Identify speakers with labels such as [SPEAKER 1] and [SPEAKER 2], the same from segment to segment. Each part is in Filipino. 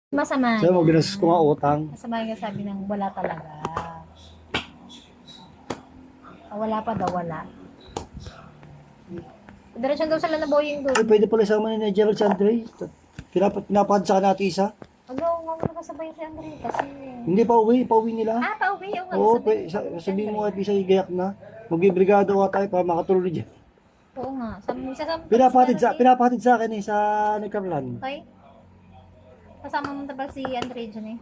[SPEAKER 1] Masama
[SPEAKER 2] Sabi mo,
[SPEAKER 1] yan.
[SPEAKER 2] ginastos ko nga utang.
[SPEAKER 1] Masama yung sabi ng wala talaga. Wala pa daw, wala. Diretso daw sila na boying doon.
[SPEAKER 2] Ay, pwede pala isama ni Gerald si Andre. Pinapahadsa natin isa.
[SPEAKER 1] Agaw, nga mo nakasabay si Andre kasi.
[SPEAKER 2] Hindi, pauwi nila.
[SPEAKER 1] Pauwi yung nga.
[SPEAKER 2] Oo,
[SPEAKER 1] Sabay si
[SPEAKER 2] sabihin mo
[SPEAKER 1] Andre.
[SPEAKER 2] at isa igayak na. Magbibrigado ka tayo para makatulog dyan.
[SPEAKER 1] Oo nga.
[SPEAKER 2] Pinapahatid sa akin sa Nagkarlan.
[SPEAKER 1] Okay. Kasama mo tabal si Andre dyan eh.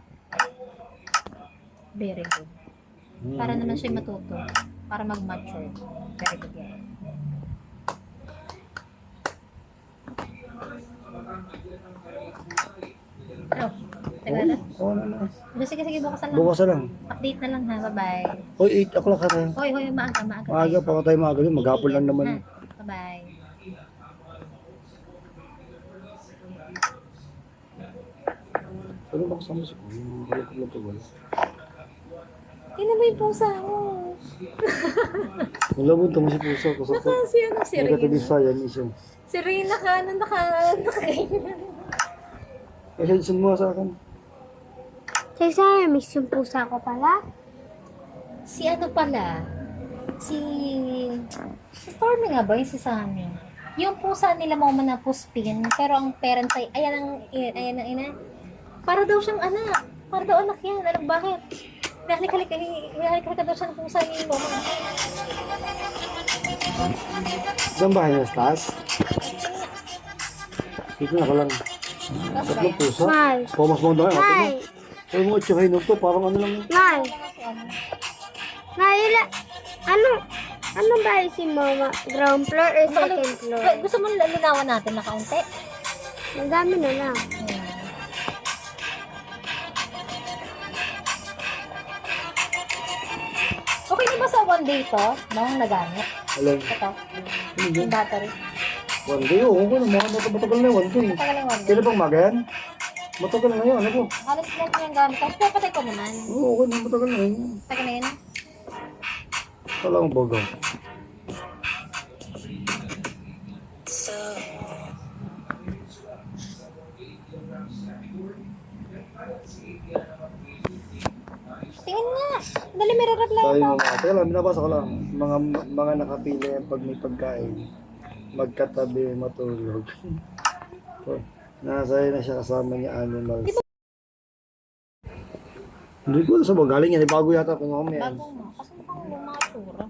[SPEAKER 1] Very good. Para naman siya matuto. Para mag-mature. Very good yan. Ano? Tagal na?
[SPEAKER 2] Oo na.
[SPEAKER 1] Sige, bukas na lang.
[SPEAKER 2] Bukas na lang.
[SPEAKER 1] Update na lang ha. Bye-bye.
[SPEAKER 2] Hoy, 8 o'clock ka tayo.
[SPEAKER 1] Hoy, maaga.
[SPEAKER 2] Maaga pa tayo maaga. Maghapon lang naman.
[SPEAKER 1] Bye-bye.
[SPEAKER 2] Ano ba kasama si Kuya? Balik ko wala.
[SPEAKER 1] Ina mo yung pusa mo.
[SPEAKER 2] Wala mo ito si Puso.
[SPEAKER 1] Si
[SPEAKER 2] Nagkatabi
[SPEAKER 1] Rina.
[SPEAKER 2] sa yan isyo.
[SPEAKER 1] Si Rina ka, nakaganyan.
[SPEAKER 2] Kasi send mo sa akin.
[SPEAKER 3] Sa miss yung pusa ko pala.
[SPEAKER 1] Si ano pala? Si Stormy nga ba? Yung si Sammy. Yung pusa nila mo na puspin, pero ang parents ay, ayan ang ina. Para daw siyang anak. Para daw anak yan. Alam bakit? Halik-halik daw siya ng pusa ni mama.
[SPEAKER 2] Saan bahay na Stas? Dito na ka lang.
[SPEAKER 1] Tapos ba
[SPEAKER 2] Tatlong
[SPEAKER 1] yan?
[SPEAKER 2] pusa.
[SPEAKER 3] Mal.
[SPEAKER 2] Pumas mo daw.
[SPEAKER 3] Nay.
[SPEAKER 2] Ay mo tsuhay nung to. Parang ano lang.
[SPEAKER 3] Nay. Nay, ano ba si mama? Ground floor or second floor?
[SPEAKER 1] Gusto mo linawan natin na kaunti?
[SPEAKER 3] Ang dami na lang.
[SPEAKER 1] Okay na ba sa one day to? Noong nagamit?
[SPEAKER 2] Alam.
[SPEAKER 1] Ito. Yung battery.
[SPEAKER 2] One day. Oo. Matagal na yun. One day.
[SPEAKER 1] Tagal yung one day.
[SPEAKER 2] Kailan bang maga yan? Matagal na yun. Ano po?
[SPEAKER 1] Halos lahat yung gamit. Tapos papatay ko naman.
[SPEAKER 2] Oo. Okay na. Matagal na yun.
[SPEAKER 1] Tagal na yun.
[SPEAKER 2] Wala akong bago.
[SPEAKER 1] Tingin nga. Dali, may re-reply
[SPEAKER 2] Sabi
[SPEAKER 1] ito.
[SPEAKER 2] mo mga. Teka lang. Binabasa ko lang. Mga nakapili yan pag may pagkain. Magkatabi matulog. So, nasaya na siya kasama niya animals. Hindi ko sa ba galing yan. Bago yata kung ako yan.
[SPEAKER 1] Bago mo. Kasi mukhang mga tsura.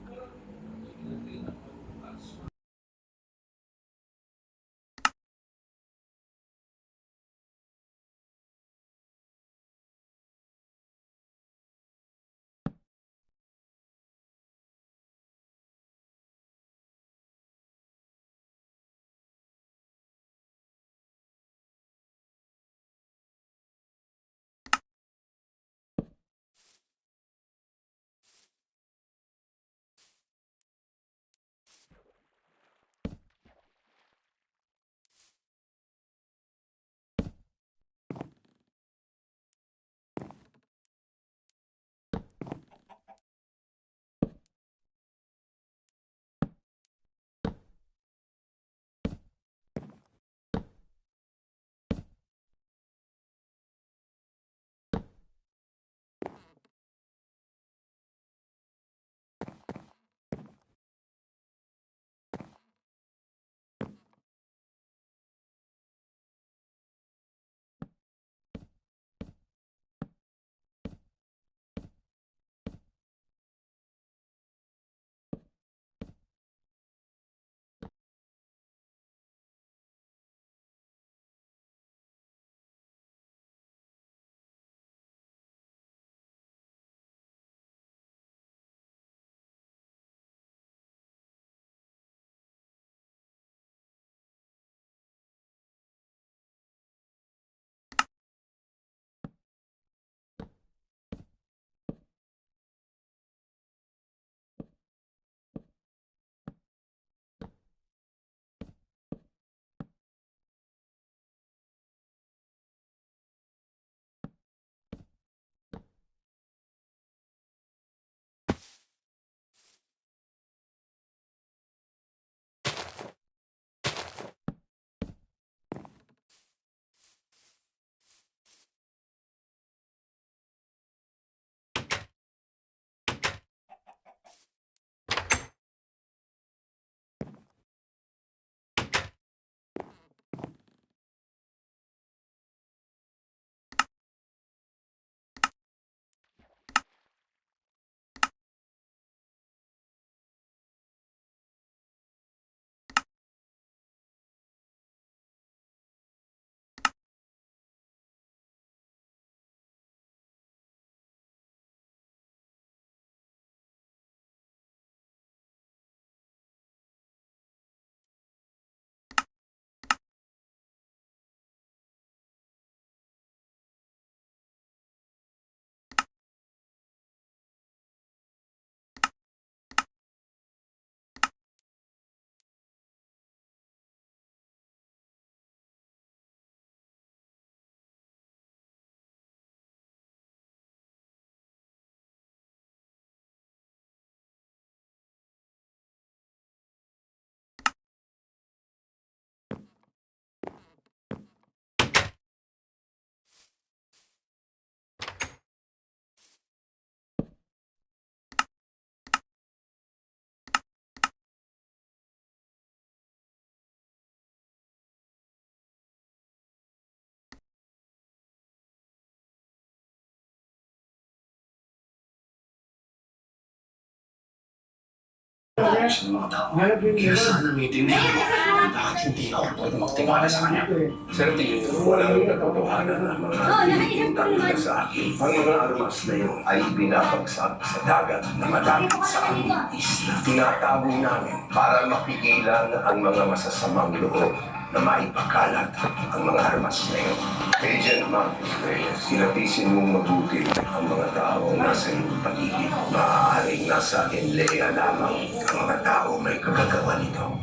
[SPEAKER 4] Sa mga tao. Kaya sana may tinigil mo. Bakit hindi ako pwede magtiwala sa kanya? Sir, tingin ko walang katotohanan ng mga tinitanggal sa akin. Ang mga armas na yun ay binabagsak sa dagat na malapit sa aming isla. Tinatago namin para mapigilan ang mga masasamang loob na maipakalat ang mga armas na yun. Agent Marcus Reyes, sinatisin mong mabuti ang mga taong nasa iyong paligid. Maaaring nasa Enlea lamang ang mga tao may kagagawa nito.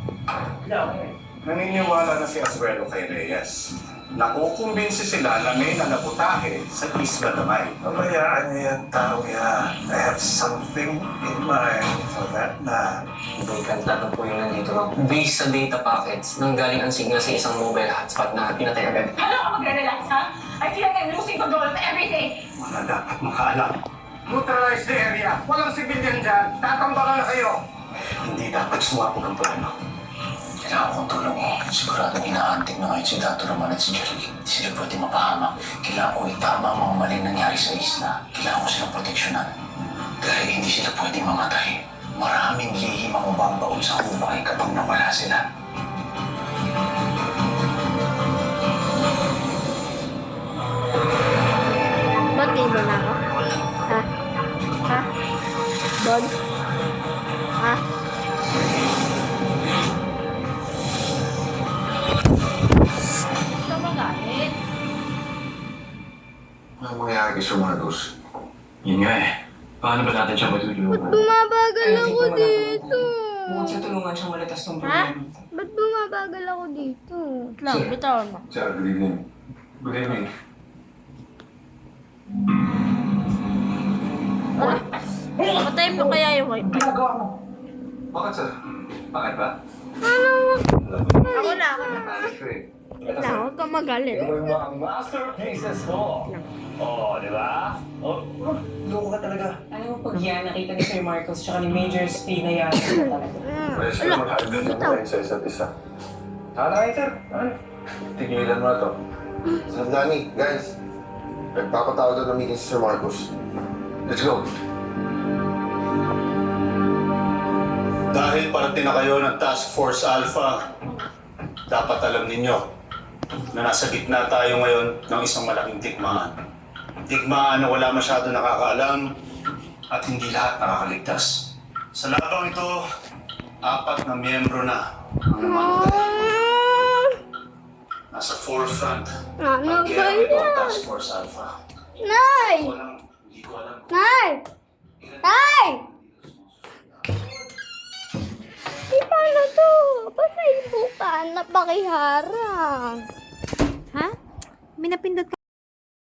[SPEAKER 4] Naniniwala na si Asuelo kay Reyes. Nakukumbinsi sila na may nanaputahe sa Isla Damay. Pabayaan niya yung tao yan. I have something in mind for that man.
[SPEAKER 5] Tanong po yung nandito. Based sa data packets, nanggaling ang signal sa isang mobile hotspot na pinatay agad.
[SPEAKER 6] Ano ka mag-relax, ha? I feel like I'm losing control of everything.
[SPEAKER 4] Wala dapat makaalam. Neutralize the area. Walang civilian dyan. Tatambakan na kayo. Hindi dapat sumapog ang plano. Kailangan kong tulong mo. Siguradong inaantig na ngayon si Dato Roman at si Jerry. Sila pwede mapahamak. Kailangan ko itama ang mga maling nangyari sa isla. Kailangan ko silang proteksyonan. Dahil hindi sila pwede mamatay. Maraming lihim ang babaon sa hubay kapag nawala sila.
[SPEAKER 3] Ba't di mo na ako? Ha? Ha? Bod? Ha?
[SPEAKER 1] Ito magalit.
[SPEAKER 4] Ano mangyayari kay Sir Marcos? Yun nga eh. Paano ba natin siya matulungan?
[SPEAKER 3] Bumabagal ako dito.
[SPEAKER 5] Bukod sa tulungan siyang malitas ng
[SPEAKER 3] Ha?
[SPEAKER 5] problema.
[SPEAKER 3] Ba't bumabagal ako dito?
[SPEAKER 1] Lang, bitawan mo.
[SPEAKER 4] Sir, good evening. Good evening.
[SPEAKER 1] Patay mo kaya yung wifi.
[SPEAKER 4] Ginagawa mo. Bakit, sir? Bakit ba?
[SPEAKER 3] Ako na.
[SPEAKER 4] Ito,
[SPEAKER 3] Na, huwag kang magalit.
[SPEAKER 4] yung mga masterpieces mo. Oh, di ba? Oh, loko ka talaga.
[SPEAKER 5] Alam mo, pag yan, nakita ni Sir Marcos tsaka ni Major Speed na yan talaga.
[SPEAKER 4] Pwede sila maghagdan ng buhay sa isa't isa. Hala kayo, sir. Ano? Tigilan mo na to.
[SPEAKER 7] Sandani, guys. Nagpapatawag daw ng meeting si Sir Marcos.
[SPEAKER 4] Let's go.
[SPEAKER 8] Dahil parating na kayo ng Task Force Alpha, dapat alam ninyo na nasa gitna tayo ngayon ng isang malaking digmaan. Digmaan na wala masyado nakakaalam at hindi lahat nakakaligtas. Sa labang ito, 4 na miyembro na ang namanatili. Nasa forefront
[SPEAKER 3] Ano
[SPEAKER 8] ang
[SPEAKER 3] ba
[SPEAKER 8] kaya ito
[SPEAKER 3] yan?
[SPEAKER 8] Task Force Alpha.
[SPEAKER 3] Nay!
[SPEAKER 8] Hindi ko alam.
[SPEAKER 3] Nay! Nay! Di paano to? Ba't may buka na pakiharang?
[SPEAKER 1] Ha? Minapindot ka